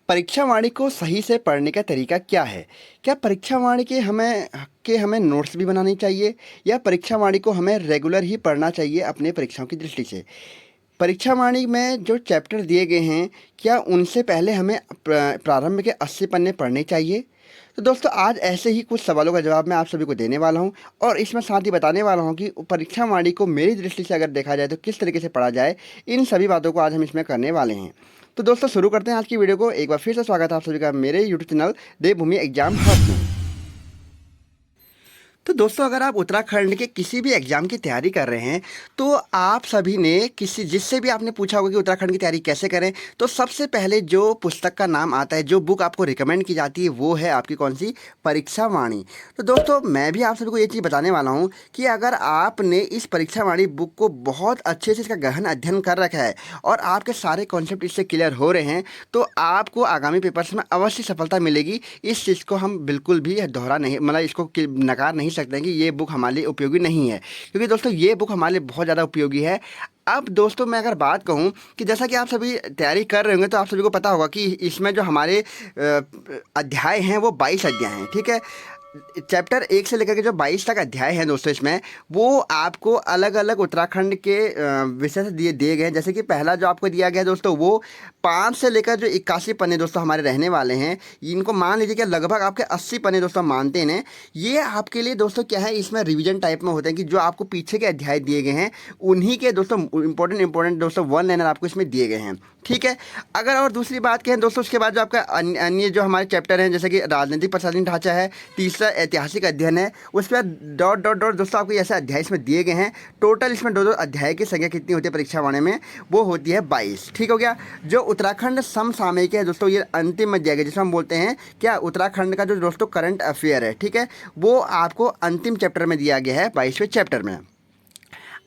परीक्षा वाणी को सही से पढ़ने का तरीका क्या है? क्या परीक्षा वाणी के हमें नोट्स भी बनानी चाहिए या परीक्षा वाणी को हमें रेगुलर ही पढ़ना चाहिए अपने परीक्षाओं की दृष्टि से? परीक्षा वाणी में जो चैप्टर दिए गए हैं, क्या उनसे पहले हमें प्रारंभ के 80 पन्ने पढ़ने चाहिए? तो दोस्तों आज ऐसे ही कुछ सवालों का जवाब मैं आप सभी को देने वाला हूं और इसमें साथ ही बताने वाला हूं कि परीक्षा वाणी को मेरी दृष्टि से अगर देखा जाए तो किस तरीके से पढ़ा जाए। इन सभी बातों को आज हम इसमें करने वाले हैं। तो दोस्तों शुरू करते हैं आज की वीडियो को। एक बार फिर से स्वागत है आप सभी का मेरे यूट्यूब चैनल देवभूमि एग्जाम हब में। तो दोस्तों अगर आप उत्तराखंड के किसी भी एग्ज़ाम की तैयारी कर रहे हैं तो आप सभी ने किसी जिससे भी आपने पूछा होगा कि उत्तराखंड की तैयारी कैसे करें, तो सबसे पहले जो पुस्तक का नाम आता है, जो बुक आपको रिकमेंड की जाती है, वो है आपकी कौन सी? परीक्षा वाणी। तो दोस्तों मैं भी आप सभी को ये चीज़ बताने वाला हूँ कि अगर आपने इस परीक्षा वाणी बुक को बहुत अच्छे से इसका गहन अध्ययन कर रखा है और आपके सारे कॉन्सेप्ट इससे क्लियर हो रहे हैं तो आपको आगामी पेपर्स में अवश्य सफलता मिलेगी। इस चीज़ को हम बिल्कुल भी दोहरा नहीं, मतलब इसको नकार नहीं सकते हैं कि ये बुक हमारे लिए उपयोगी नहीं है, क्योंकि दोस्तों ये बुक हमारे लिए बहुत ज़्यादा उपयोगी है। अब दोस्तों मैं अगर बात कहूँ कि जैसा कि आप सभी तैयारी कर रहे होंगे तो आप सभी को पता होगा कि इसमें जो हमारे अध्याय हैं वो 22 अध्याय हैं, ठीक है। चैप्टर 1 से लेकर के जो 22 तक अध्याय हैं दोस्तों, इसमें वो आपको अलग अलग उत्तराखंड के विषय से दिए दिए गए हैं। जैसे कि पहला जो आपको दिया गया है दोस्तों, वो 5 से लेकर जो 81 पन्ने दोस्तों हमारे रहने वाले हैं। इनको मान लीजिए कि लगभग आपके 80 पन्ने दोस्तों मानते हैं। ये आपके लिए दोस्तों क्या है, इसमें रिवीजन टाइप में होते हैं कि जो आपको पीछे के अध्याय दिए गए हैं उन्हीं के दोस्तों इंपॉर्टेंट दोस्तों वन लाइनर आपको इसमें दिए गए हैं, ठीक है। अगर और दूसरी बात कहें दोस्तों, उसके बाद जो आपका अन्य जो हमारे चैप्टर हैं, जैसे कि राजनीतिक प्रशासनिक ढांचा है, तीसरा ऐतिहासिक अध्ययन है, उसके बाद डॉट डॉट डॉट दोस्तों आपको ऐसे अध्याय इसमें दिए गए हैं। टोटल इसमें दो अध्याय की संख्या कितनी होती है परीक्षा वाणी में? वो होती है 22, ठीक हो गया। जो उत्तराखंड समसामयिक है दोस्तों, ये अंतिम अध्याय है जिसमें हम बोलते हैं क्या, उत्तराखंड का जो दोस्तों करंट अफेयर है, ठीक है, वो आपको अंतिम चैप्टर में दिया गया है, 22वें चैप्टर में।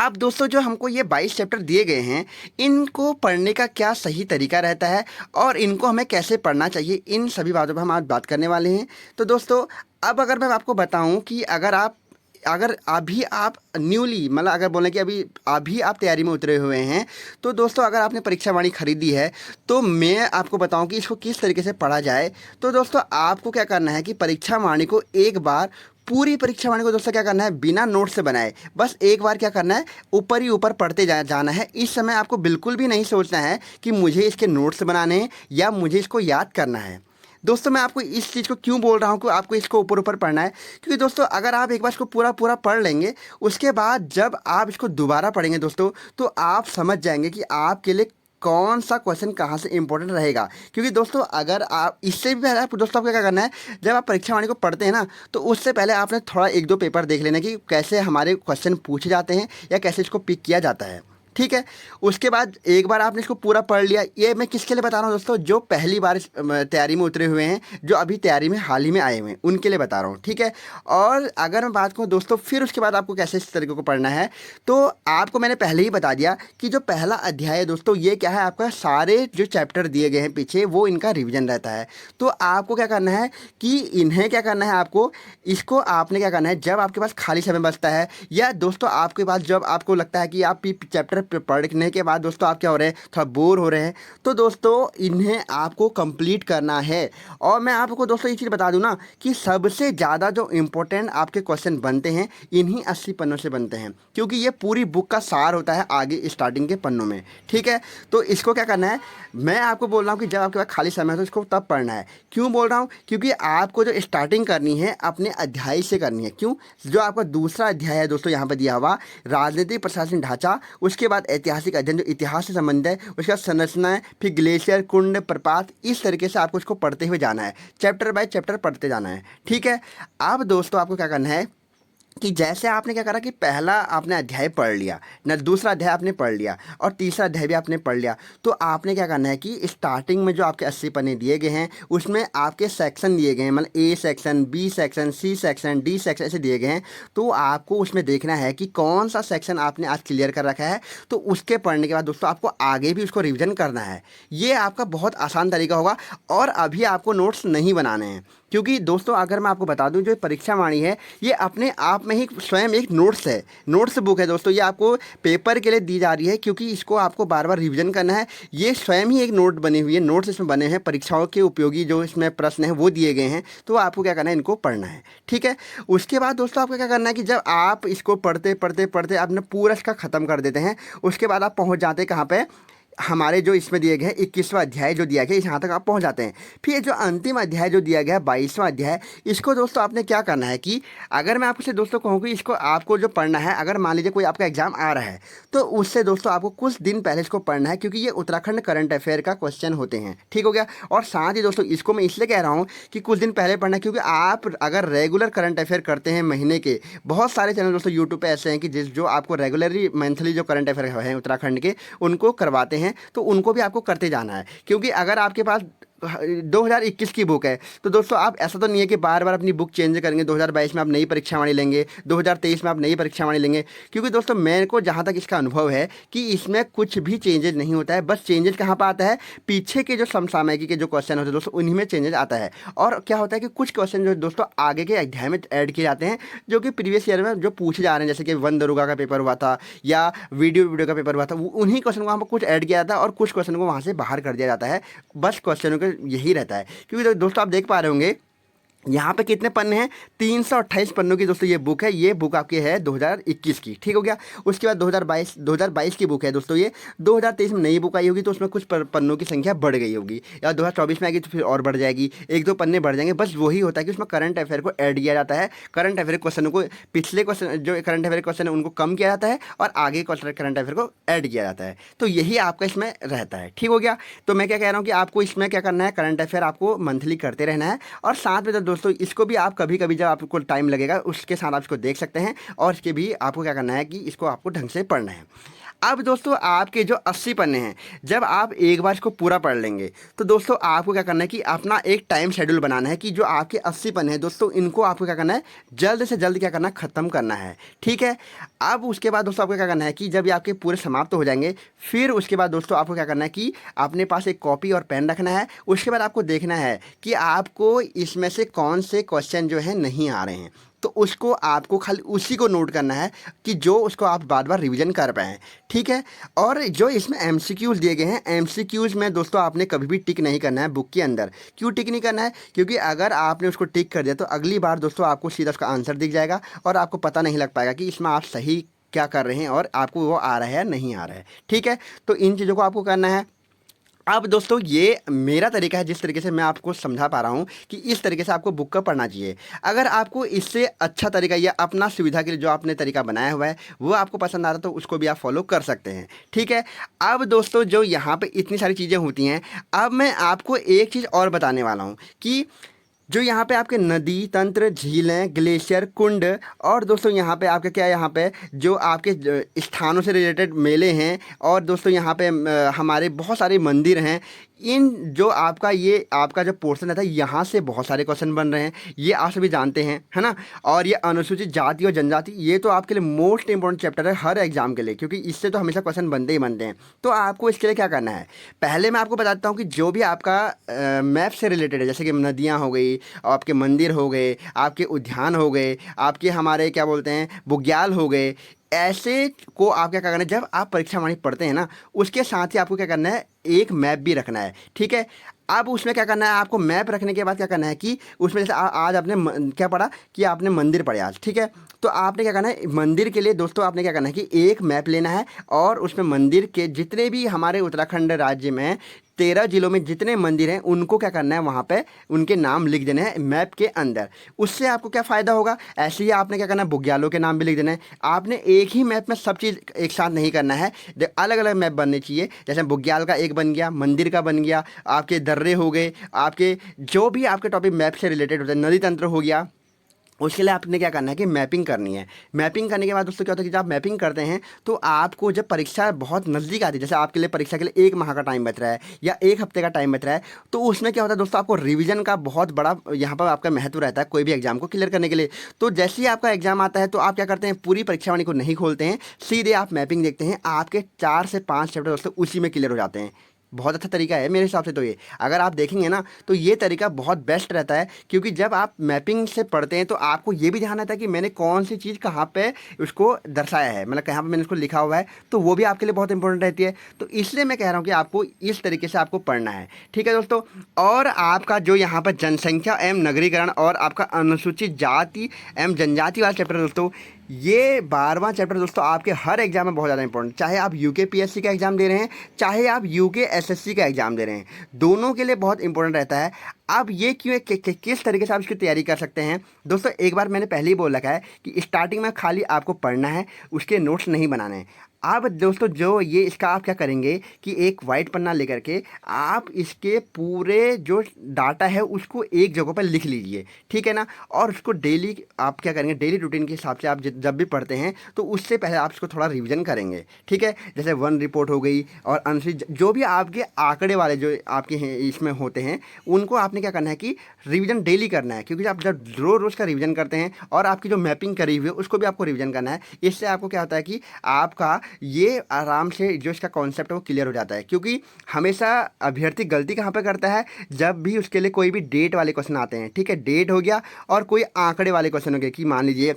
अब दोस्तों जो हमको ये 22 चैप्टर दिए गए हैं, इनको पढ़ने का क्या सही तरीका रहता है और इनको हमें कैसे पढ़ना चाहिए, इन सभी बातों पर हम आज बात करने वाले हैं। तो दोस्तों अब अगर मैं आपको बताऊं कि अगर अभी आप न्यूली, मतलब अगर बोलें कि अभी आप तैयारी में उतरे हुए हैं, तो दोस्तों अगर आपने परीक्षा वाणी खरीदी है तो मैं आपको बताऊं कि इसको किस तरीके से पढ़ा जाए। तो दोस्तों आपको क्या करना है कि परीक्षा वाणी को एक बार, पूरी परीक्षा वाणी को दोस्तों क्या करना है, बिना नोट से बनाए बस एक बार क्या करना है, ऊपर ही ऊपर पढ़ते जाना है। इस समय आपको बिल्कुल भी नहीं सोचना है कि मुझे इसके नोट्स बनाने हैं या मुझे इसको याद करना है। दोस्तों मैं आपको इस चीज़ को क्यों बोल रहा हूँ कि आपको इसको ऊपर ऊपर पढ़ना है, क्योंकि दोस्तों अगर आप एक बार इसको पूरा पूरा पढ़ लेंगे, उसके बाद जब आप इसको दोबारा पढ़ेंगे दोस्तों, तो आप समझ जाएंगे कि आपके लिए कौन सा क्वेश्चन कहाँ से इंपॉर्टेंट रहेगा। क्योंकि दोस्तों अगर आप इससे भी पहले आप दोस्तों आपको क्या करना है, जब आप परीक्षा वाणी को पढ़ते हैं ना, तो उससे पहले आपने थोड़ा एक दो पेपर देख लेना कि कैसे हमारे क्वेश्चन पूछे जाते हैं या कैसे इसको पिक किया जाता है, ठीक है। उसके बाद एक बार आपने इसको पूरा पढ़ लिया। ये मैं किसके लिए बता रहा हूँ दोस्तों, जो पहली बार इस तैयारी में उतरे हुए हैं, जो अभी तैयारी में हाल ही में आए हुए हैं, उनके लिए बता रहा हूँ, ठीक है। और अगर मैं बात करूँ दोस्तों फिर उसके बाद आपको कैसे इस तरीके को पढ़ना है, तो आपको मैंने पहले ही बता दिया कि जो पहला अध्याय है दोस्तों, ये क्या है, आपका सारे जो चैप्टर दिए गए हैं पीछे वो इनका रिविजन रहता है। तो आपको क्या करना है कि इन्हें क्या करना है, आपको इसको आपने क्या करना है, जब आपके पास खाली समय बचता है या दोस्तों आपके पास जब आपको लगता है कि आप चैप्टर पढ़ने के बाद दोस्तों आप क्या हो रहे हैं, थोड़ा बोर हो रहे हैं, तो दोस्तों इन्हें आपको कंप्लीट करना है। और मैं आपको दोस्तों ये चीज़ बता दूं ना कि सबसे ज़्यादा जो इम्पोर्टेंट आपके क्वेश्चन बनते हैं इन्हीं 80 पन्नों से बनते हैं, क्योंकि ये पूरी बुक का सार होता है आगे स्टार्टिंग के पन्नों में, ठीक है। तो इसको क्या करना है, मैं आपको बोल रहा हूँ कि जब आपके पास खाली समय है तो इसको तब पढ़ना है। क्यों बोल रहा हूँ, क्योंकि आपको जो स्टार्टिंग करनी है अपने अध्याय से करनी है। क्यों, जो आपका दूसरा अध्याय है दोस्तों यहाँ पर दिया हुआ, राजनीतिक प्रशासनिक ढांचा, उसके बाद ऐतिहासिक अध्ययन जो इतिहास से संबंधित है, उसके बाद संरचनाएं, फिर ग्लेशियर, कुंड, प्रपात, इस तरीके से आपको इसको पढ़ते हुए जाना है, चैप्टर बाय चैप्टर पढ़ते जाना है, ठीक है। अब दोस्तों आपको क्या करना है कि जैसे आपने क्या करा कि पहला आपने अध्याय पढ़ लिया न, दूसरा अध्याय आपने पढ़ लिया और तीसरा अध्याय भी आपने पढ़ लिया, तो आपने क्या करना है कि स्टार्टिंग में जो आपके 80 पन्ने दिए गए हैं उसमें आपके सेक्शन दिए गए हैं, मतलब A section, B section, C section, D section ऐसे दिए गए हैं। तो आपको उसमें देखना है कि कौन सा सेक्शन आपने आज क्लियर कर रखा है, तो उसके पढ़ने के बाद दोस्तों आपको आगे भी उसको रिविजन करना है। ये आपका बहुत आसान तरीका होगा और अभी आपको नोट्स नहीं बनाने हैं, क्योंकि दोस्तों अगर मैं आपको बता दूं, जो परीक्षा वाणी है ये अपने आप में ही स्वयं एक नोट्स है, नोट्स बुक है दोस्तों। ये आपको पेपर के लिए दी जा रही है क्योंकि इसको आपको बार बार रिवीजन करना है। ये स्वयं ही एक नोट बनी हुई है, नोट्स इसमें बने हैं, परीक्षाओं के उपयोगी जो इसमें प्रश्न हैं वो दिए गए हैं। तो आपको क्या करना है, इनको पढ़ना है, ठीक है। उसके बाद दोस्तों आपको क्या करना है कि जब आप इसको पढ़ते पढ़ते पढ़ते आपने पूरा इसका ख़त्म कर देते हैं, उसके बाद आप पहुँच जाते हैं कहाँ पे, हमारे जो इसमें दिए गए हैं 21वां अध्याय जो दिया गया है, यहाँ तक आप पहुँच जाते हैं। फिर जो अंतिम अध्याय जो दिया गया है 22वां अध्याय, इसको दोस्तों आपने क्या करना है कि अगर मैं आपसे दोस्तों कहूँ कि इसको आपको जो पढ़ना है, अगर मान लीजिए कोई आपका एग्जाम आ रहा है तो उससे दोस्तों आपको कुछ दिन पहले इसको पढ़ना है, क्योंकि ये उत्तराखंड करंट अफेयर का क्वेश्चन होते हैं, ठीक हो गया। और साथ ही दोस्तों इसको मैं इसलिए कह रहा हूँ कि कुछ दिन पहले पढ़ना है, क्योंकि आप अगर रेगुलर करंट अफेयर करते हैं महीने के, बहुत सारे चैनल दोस्तों यूट्यूब पे ऐसे हैं कि जो आपको रेगुलरली मंथली जो करंट अफेयर हैं उत्तराखंड के उनको करवाते हैं, तो उनको भी आपको करते जाना है। क्योंकि अगर आपके पास 2021 की बुक है तो दोस्तों आप ऐसा तो नहीं है कि बार बार अपनी बुक चेंज करेंगे, 2022 में आप नई परीक्षावाणी लेंगे, 2023 में आप नई परीक्षावाणी लेंगे। क्योंकि दोस्तों मेरे को जहाँ तक इसका अनुभव है कि इसमें कुछ भी चेंजेस नहीं होता है, बस चेंजेस कहाँ पर आता है, पीछे के जो समसामयिकी के जो क्वेश्चन होते हैं दोस्तों उन्हीं में चेंजेस आता है। और क्या होता है कि कुछ क्वेश्चन जो दोस्तों आगे के अध्याय में ऐड किए जाते हैं, जो कि प्रीवियस ईयर में जो पूछे जा रहे हैं, जैसे कि वन दरोगा का पेपर हुआ था या वीडियो का पेपर हुआ था, उन्हीं क्वेश्चन को वहाँ पर कुछ ऐड किया जाता है और कुछ क्वेश्चन को वहाँ से बाहर कर दिया जाता है। बस क्वेश्चनों का यही रहता है। क्योंकि दोस्तों आप देख पा रहे होंगे यहाँ पे कितने पन्ने हैं, 328 पन्नों की दोस्तों ये बुक है। ये बुक आपकी है 2021 की, ठीक हो गया। उसके बाद 2022 की बुक है दोस्तों ये। 2023 में नई बुक आई होगी तो उसमें कुछ पन्नों की संख्या बढ़ गई होगी, या 2024 में आएगी तो फिर और बढ़ जाएगी, एक दो पन्ने बढ़ जाएंगे। बस वही होता है कि उसमें करंट अफेयर को ऐड किया जाता है, करंट अफेयर क्वेश्चनों को, पिछले क्वेश्चन जो करंट अफेयर क्वेश्चन है उनको कम किया जाता है और आगे करंट अफेयर को ऐड किया जाता है। तो यही आपका इसमें रहता है, ठीक हो गया। तो मैं क्या कह रहा हूँ कि आपको इसमें क्या करना है, करंट अफेयर आपको मंथली करते रहना है। और साथ में दोस्तों इसको भी आप कभी कभी जब आपको टाइम लगेगा उसके साथ आप इसको देख सकते हैं, और इसके भी आपको क्या करना है कि इसको आपको ढंग से पढ़ना है। अब दोस्तों आपके जो 80 पन्ने हैं, जब आप एक बार इसको पूरा पढ़ लेंगे तो दोस्तों आपको क्या करना है कि अपना एक टाइम शेड्यूल बनाना है कि जो आपके 80 पन्ने हैं दोस्तों इनको आपको क्या करना है, जल्द से जल्द क्या करना है, ख़त्म करना है, ठीक है। अब उसके बाद दोस्तों आपको क्या करना है कि जब ये आपके पूरे समाप्त हो जाएंगे, फिर उसके बाद दोस्तों आपको क्या करना है कि अपने पास एक कॉपी और पेन रखना है। उसके बाद आपको देखना है कि आपको इसमें से कौन से क्वेश्चन जो है नहीं आ रहे हैं, तो उसको आपको खाली उसी को नोट करना है कि जो उसको आप बार बार रिवीजन कर पाएँ, ठीक है। और जो इसमें एमसीक्यूज़ दिए गए हैं, एमसीक्यूज़ में दोस्तों आपने कभी भी टिक नहीं करना है बुक के अंदर। क्यों टिक नहीं करना है, क्योंकि अगर आपने उसको टिक कर दिया तो अगली बार दोस्तों आपको सीधा उसका आंसर दिख जाएगा और आपको पता नहीं लग पाएगा कि इसमें आप सही क्या कर रहे हैं और आपको वो आ रहा है या नहीं आ रहा है, ठीक है। तो इन चीज़ों को आपको करना है। अब दोस्तों ये मेरा तरीका है, जिस तरीके से मैं आपको समझा पा रहा हूँ कि इस तरीके से आपको बुक का पढ़ना चाहिए। अगर आपको इससे अच्छा तरीका या अपना सुविधा के लिए जो आपने तरीका बनाया हुआ है वो आपको पसंद आ रहा है तो उसको भी आप फॉलो कर सकते हैं, ठीक है। अब दोस्तों जो यहाँ पे इतनी सारी चीज़ें होती हैं, अब मैं आपको एक चीज़ और बताने वाला हूँ कि जो यहाँ पे आपके नदी तंत्र, झीलें, ग्लेशियर, कुंड, और दोस्तों यहाँ पे आपके क्या, यहाँ पे जो आपके स्थानों से रिलेटेड मेले हैं, और दोस्तों यहाँ पे हमारे बहुत सारे मंदिर हैं। इन जो आपका ये आपका जो पोर्शन रहता है यहाँ से बहुत सारे क्वेश्चन बन रहे हैं, ये आप सभी जानते हैं, है ना। और ये अनुसूचित जाति और जनजाति, ये तो आपके लिए मोस्ट इंपॉर्टेंट चैप्टर है हर एग्जाम के लिए, क्योंकि इससे तो हमेशा क्वेश्चन बनते ही बनते हैं। तो आपको इसके लिए क्या करना है, पहले मैं आपको बताता हूँ कि जो भी आपका मैप से रिलेटेड है, जैसे कि नदियाँ हो गई, आपके मंदिर हो गए, आपके उद्यान हो गए, आपके हमारे क्या बोलते हैं बुग्याल हो गए, ऐसे को आप क्या करना है, जब आप परीक्षा वाणी पढ़ते हैं ना उसके साथ ही आपको क्या करना है, एक मैप भी रखना है, ठीक है। अब उसमें क्या करना है, आपको मैप रखने के बाद क्या करना है कि उसमें जैसे आज आपने क्या पढ़ा कि आपने मंदिर पढ़े आज, ठीक है। तो आपने क्या करना है, मंदिर के लिए दोस्तों आपने क्या करना है कि एक मैप लेना है और उसमें मंदिर के जितने भी हमारे उत्तराखंड राज्य में 13 जिलों में जितने मंदिर हैं उनको क्या करना है, वहाँ पे उनके नाम लिख देने हैं मैप के अंदर। उससे आपको क्या फ़ायदा होगा, ऐसे ही आपने क्या करना है, बुग्यालों के नाम भी लिख देना है। आपने एक ही मैप में सब चीज़ एक साथ नहीं करना है, अलग अलग मैप बनने चाहिए। जैसे बुग्याल का एक बन गया, मंदिर का बन गया, आपके दर्रे हो गए, आपके जो भी आपके टॉपिक मैप से रिलेटेड होते हैं, नदी तंत्र हो गया, उसके लिए आपने क्या करना है कि मैपिंग करनी है। मैपिंग करने के बाद दोस्तों क्या होता है कि जब आप मैपिंग करते हैं तो आपको जब परीक्षा बहुत नज़दीक आती है, जैसे आपके लिए परीक्षा के लिए 1 माह का टाइम बच रहा है या 1 हफ्ते का टाइम बच रहा है, तो उसमें क्या होता है दोस्तों, आपको रिवीजन का बहुत बड़ा यहाँ पर आपका महत्व रहता है कोई भी एग्जाम को क्लियर करने के लिए। तो जैसे ही आपका एग्जाम आता है तो आप क्या करते हैं, पूरी परीक्षा वाणी को नहीं खोलते हैं, सीधे आप मैपिंग देखते हैं, आपके 4 से 5 चैप्टर दोस्तों उसी में क्लियर हो जाते हैं। बहुत अच्छा तरीका है मेरे हिसाब से। तो ये अगर आप देखेंगे ना तो ये तरीका बहुत बेस्ट रहता है, क्योंकि जब आप मैपिंग से पढ़ते हैं तो आपको ये भी ध्यान रहता है कि मैंने कौन सी चीज़ कहाँ पे उसको दर्शाया है, मतलब कहाँ पे मैंने उसको लिखा हुआ है, तो वो भी आपके लिए बहुत इंपॉर्टेंट रहती है। तो इसलिए मैं कह रहा हूँ कि आपको इस तरीके से आपको पढ़ना है, ठीक है दोस्तों। और आपका जो यहाँ पर जनसंख्या एवं नगरीकरण और आपका अनुसूचित जाति एवं जनजाति वाला चैप्टर है दोस्तों, ये 12वां चैप्टर दोस्तों आपके हर एग्जाम में बहुत ज़्यादा इंपॉर्टेंट, चाहे आप यूके पीएससी का एग्जाम दे रहे हैं, चाहे आप यूके एसएससी का एग्जाम दे रहे हैं, दोनों के लिए बहुत इंपॉर्टेंट रहता है। अब ये क्यों किस तरीके से आप इसकी तैयारी कर सकते हैं दोस्तों, एक बार मैंने पहले ही बोल रखा है कि स्टार्टिंग में खाली आपको पढ़ना है, उसके नोट्स नहीं बनाने हैं। अब दोस्तों जो ये इसका आप क्या करेंगे कि एक वाइट पन्ना लेकर के आप इसके पूरे जो डाटा है उसको एक जगह पर लिख लीजिए, ठीक है ना। और उसको डेली आप क्या करेंगे, डेली रूटीन के हिसाब से आप जब भी पढ़ते हैं तो उससे पहले आप इसको थोड़ा रिवीजन करेंगे, ठीक है। जैसे वन रिपोर्ट हो गई और अनुसूचित जो भी आपके आंकड़े वाले जो आपके हैं इसमें होते हैं, उनको आपने क्या करना है कि रिवीजन डेली करना है, क्योंकि आप जब रोज़ का रिवीजन करते हैं और आपकी जो मैपिंग करी हुई है उसको भी आपको रिवीजन करना है। इससे आपको क्या होता है कि आपका ये आराम से जो इसका कॉन्सेप्ट है वो क्लियर हो जाता है। क्योंकि हमेशा अभ्यर्थी गलती कहाँ पे करता है, जब भी उसके लिए कोई भी डेट वाले क्वेश्चन आते हैं, ठीक है, डेट हो गया और कोई आंकड़े वाले क्वेश्चन हो गए कि मान लीजिए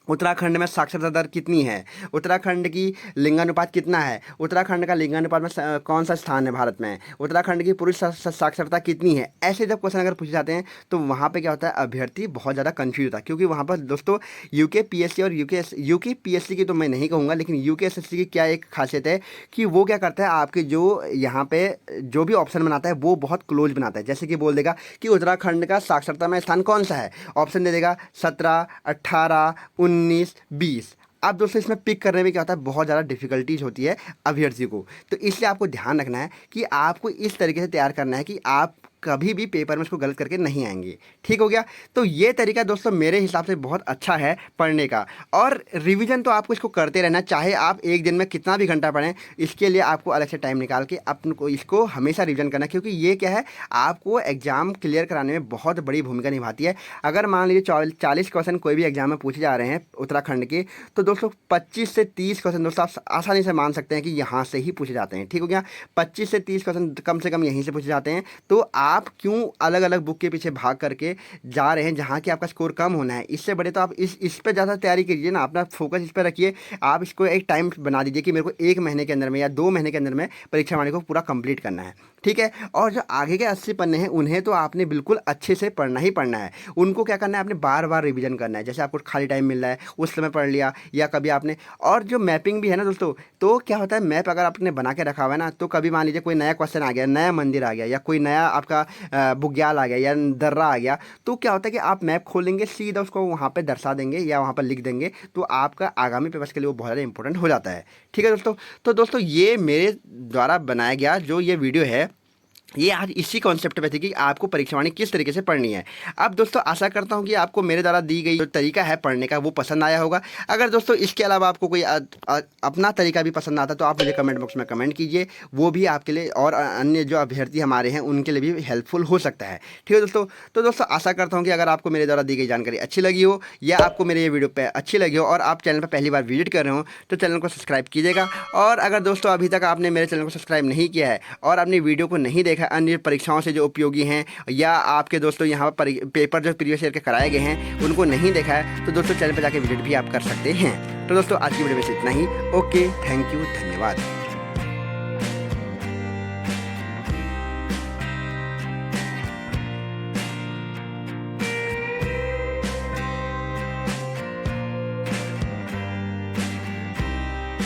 उत्तराखंड में साक्षरता दर कितनी है, उत्तराखंड की लिंगानुपात कितना है, उत्तराखंड का लिंगानुपात में कौन सा स्थान है भारत में, उत्तराखंड की पुरुष साक्षरता कितनी है, ऐसे जब क्वेश्चन अगर पूछे जाते हैं तो वहाँ पे क्या होता है, अभ्यर्थी बहुत ज़्यादा कंफ्यूज होता है। क्योंकि वहाँ पर दोस्तों यूके पीएससी और यूके पीएससी की तो मैं नहीं कहूँगा, लेकिन यूके एसएससी की क्या एक खासियत है कि वो क्या करता है, आपके जो यहाँ पे जो भी ऑप्शन बनाता है वो बहुत क्लोज बनाता है। जैसे कि बोल देगा कि उत्तराखंड का साक्षरता में स्थान कौन सा है, ऑप्शन दे देगा 17, 18, 19, 20। अब दोस्तों इसमें पिक करने में क्या होता है, बहुत ज़्यादा डिफिकल्टीज होती है अभ्यर्थी को। तो इसलिए आपको ध्यान रखना है कि आपको इस तरीके से तैयार करना है कि आप कभी भी पेपर में उसको गलत करके नहीं आएंगे, ठीक हो गया। तो ये तरीका दोस्तों मेरे हिसाब से बहुत अच्छा है पढ़ने का। और रिवीजन तो आपको इसको करते रहना, चाहे आप एक दिन में कितना भी घंटा पढ़ें, इसके लिए आपको अलग से टाइम निकाल के अपन को इसको हमेशा रिवीजन करना, क्योंकि ये क्या है, आपको एग्जाम क्लियर कराने में बहुत बड़ी भूमिका निभाती है। अगर मान लीजिए 40 क्वेश्चन कोई भी एग्जाम में पूछे जा रहे हैं उत्तराखंड के, तो दोस्तों 25 से 30 क्वेश्चन दोस्तों आप आसानी से मान सकते हैं कि यहाँ से ही पूछे जाते हैं, ठीक हो गया। 25 से 30 क्वेश्चन कम से कम यहीं से पूछे जाते हैं। तो आप क्यों अलग अलग बुक के पीछे भाग करके जा रहे हैं जहाँ कि आपका स्कोर कम होना है। इससे बड़े तो आप इस पे ज़्यादा तैयारी कीजिए ना, अपना फोकस इस पर रखिए। आप इसको एक टाइम बना दीजिए कि मेरे को 1 महीने के अंदर में या 2 महीने के अंदर में परीक्षा वाणी को पूरा कंप्लीट करना है, ठीक है। और जो आगे के 80 पन्ने हैं उन्हें तो आपने बिल्कुल अच्छे से पढ़ना ही पढ़ना है। उनको क्या करना है, आपने बार बार रिवीजन करना है। जैसे आपको खाली टाइम मिल रहा है उस समय पढ़ लिया, या कभी आपने, और जो मैपिंग भी है ना दोस्तों, तो क्या होता है, मैप अगर आपने बना के रखा हुआ है ना, तो कभी मान लीजिए कोई नया क्वेश्चन आ गया, नया मंदिर आ गया, या कोई नया आपका बुग्याल आ गया या दर्रा आ गया, तो क्या होता है कि आप मैप खोलेंगे, सीधा उसको वहाँ पे दर्शा देंगे या वहाँ पर लिख देंगे, तो आपका आगामी पेपर्स के लिए वो बहुत ज़्यादा इंपॉर्टेंट हो जाता है, ठीक है दोस्तों। तो दोस्तों ये मेरे द्वारा बनाया गया जो ये वीडियो है, ये आज इसी कॉन्सेप्ट पे थी कि आपको परीक्षावाणी किस तरीके से पढ़नी है। अब दोस्तों आशा करता हूँ कि आपको मेरे द्वारा दी गई जो तरीका है पढ़ने का वो पसंद आया होगा। अगर दोस्तों इसके अलावा आपको कोई अपना तरीका भी पसंद आता तो आप मुझे कमेंट बॉक्स में कमेंट कीजिए, वो भी आपके लिए और अन्य जो अभ्यर्थी हमारे हैं उनके लिए भी हेल्पफुल हो सकता है, ठीक है दोस्तों। तो दोस्तों आशा करता हूँ कि अगर आपको मेरे द्वारा दी गई जानकारी अच्छी लगी हो, या आपको मेरे ये वीडियो पे अच्छी लगी हो और आप चैनल पर पहली बार विजिट कर रहे हो, तो चैनल को सब्सक्राइब कीजिएगा। और अगर दोस्तों अभी तक आपने मेरे चैनल को सब्सक्राइब नहीं किया है और अपनी वीडियो को नहीं देखा अन्य परीक्षाओं से जो उपयोगी हैं, या आपके दोस्तों यहाँ पर पेपर जो प्रीवियस ईयर के कराए गए हैं उनको नहीं देखा है, तो दोस्तों चैनल पर जाके विजिट भी आप कर सकते हैं। तो दोस्तों आज की वीडियो में इतना ही। ओके, थैंक यू, धन्यवाद।